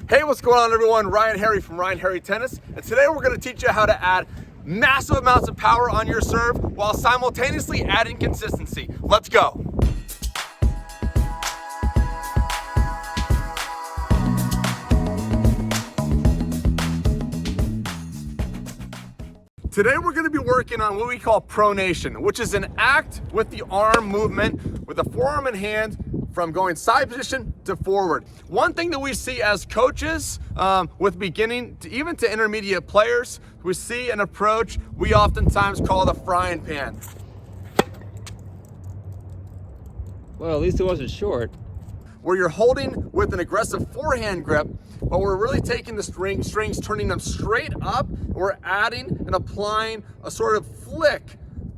Hey, what's going on everyone? Ryan Harry from Ryan Harry Tennis, and today we're going to teach you how to add massive amounts of power on your serve while simultaneously adding consistency. Let's go. Today we're going to be working on what we call pronation, which is an act with the arm movement with the forearm and hand from going side position to forward. One thing that we see as coaches with beginning to even to intermediate players, we see an approach we oftentimes call the frying pan. Well, at least it wasn't short. Where you're holding with an aggressive forehand grip, but we're really taking the strings, turning them straight up. We're adding and applying a sort of flick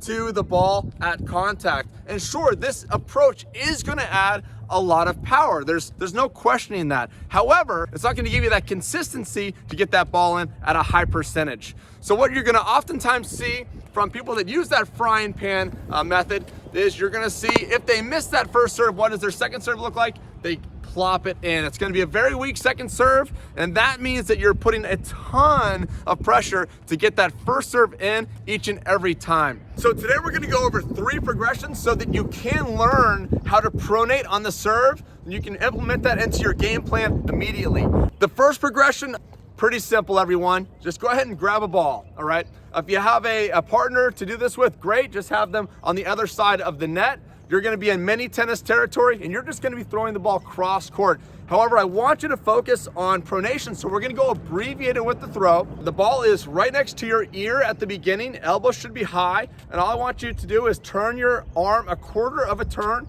to the ball at contact. And sure, this approach is going to add a lot of power. There's no questioning that. However, it's not going to give you that consistency to get that ball in at a high percentage. So what you're going to oftentimes see from people that use that frying pan method is you're going to see if they miss that first serve, what does their second serve look like? They plop it in. It's going to be a very weak second serve, and that means that you're putting a ton of pressure to get that first serve in each and every time. So today we're going to go over 3 progressions so that you can learn how to pronate on the serve, and you can implement that into your game plan immediately. The first progression, pretty simple everyone. Just go ahead and grab a ball, all right? If you have a partner to do this with, great. Just have them on the other side of the net. You're going to be in mini tennis territory and you're just going to be throwing the ball cross court. However, I want you to focus on pronation. So we're going to go abbreviated with the throw. The ball is right next to your ear at the beginning. Elbow should be high. And all I want you to do is turn your arm a quarter of a turn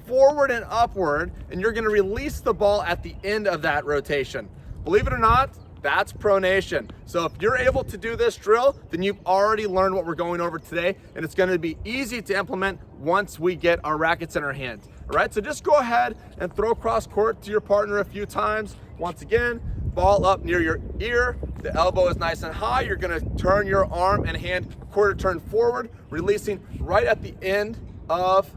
forward and upward. And you're going to release the ball at the end of that rotation. Believe it or not, that's pronation. So if you're able to do this drill, then you've already learned what we're going over today, and it's gonna be easy to implement once we get our rackets in our hands. All right, so just go ahead and throw cross court to your partner a few times. Once again, ball up near your ear, the elbow is nice and high. You're gonna turn your arm and hand a quarter turn forward, releasing right at the end of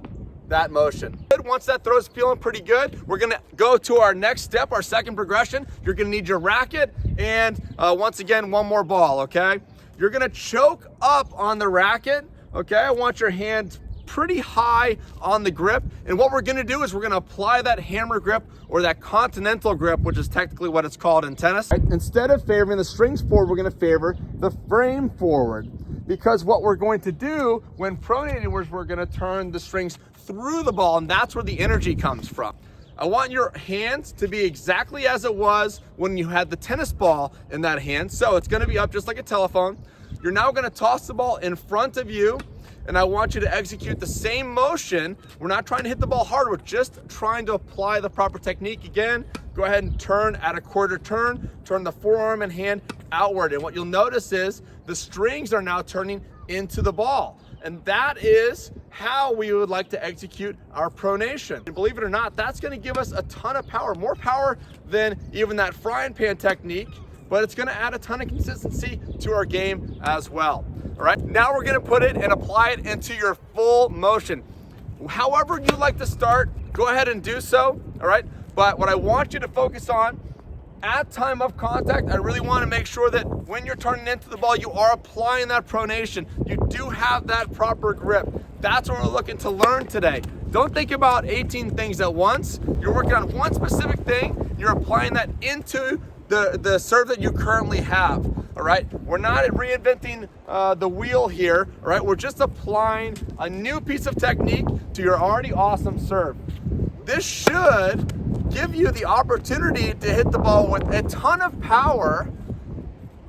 that motion. Once that throw's feeling pretty good, we're gonna go to our next step, our second progression. You're gonna need your racket and once again, one more ball, okay? You're gonna choke up on the racket, okay? I want your hand pretty high on the grip. And what we're gonna do is we're gonna apply that hammer grip or that continental grip, which is technically what it's called in tennis. Instead of favoring the strings forward, we're gonna favor the frame forward. Because what we're going to do when pronating is we're gonna turn the strings through the ball, and that's where the energy comes from. I want your hands to be exactly as it was when you had the tennis ball in that hand. So it's gonna be up just like a telephone. You're now gonna toss the ball in front of you, and I want you to execute the same motion. We're not trying to hit the ball hard, we're just trying to apply the proper technique. Again, go ahead and turn at a quarter turn the forearm and hand outward. And what you'll notice is the strings are now turning into the ball. And that is how we would like to execute our pronation. And believe it or not, that's gonna give us a ton of power, more power than even that frying pan technique, but it's gonna add a ton of consistency to our game as well. All right, now we're gonna put it and apply it into your full motion. However you like to start, go ahead and do so, all right? But what I want you to focus on, at time of contact, I really want to make sure that when you're turning into the ball, you are applying that pronation. You do have that proper grip. That's what we're looking to learn today. Don't think about 18 things at once. You're working on one specific thing. You're applying that into the serve that you currently have. All right, we're not reinventing the wheel here. All right, we're just applying a new piece of technique to your already awesome serve. This should give you the opportunity to hit the ball with a ton of power.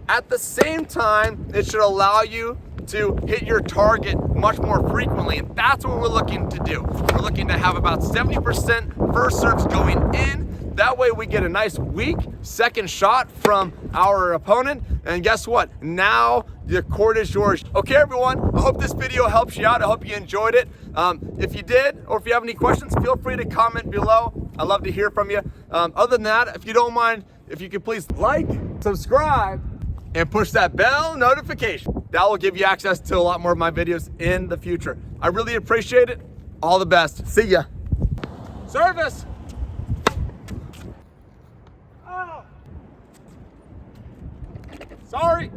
At the same time, it should allow you to hit your target much more frequently, and that's what we're looking to do. We're looking to have about 70% first serves going in. That way we get a nice weak second shot from our opponent, and guess what? Now the court is yours. Okay everyone, I hope this video helps you out. I hope you enjoyed it. If you did, or if you have any questions, feel free to comment below. I'd love to hear from you. Other than that, if you don't mind, if you could please like, subscribe, and push that bell notification. That will give you access to a lot more of my videos in the future. I really appreciate it. All the best. See ya. Service. Oh. Sorry.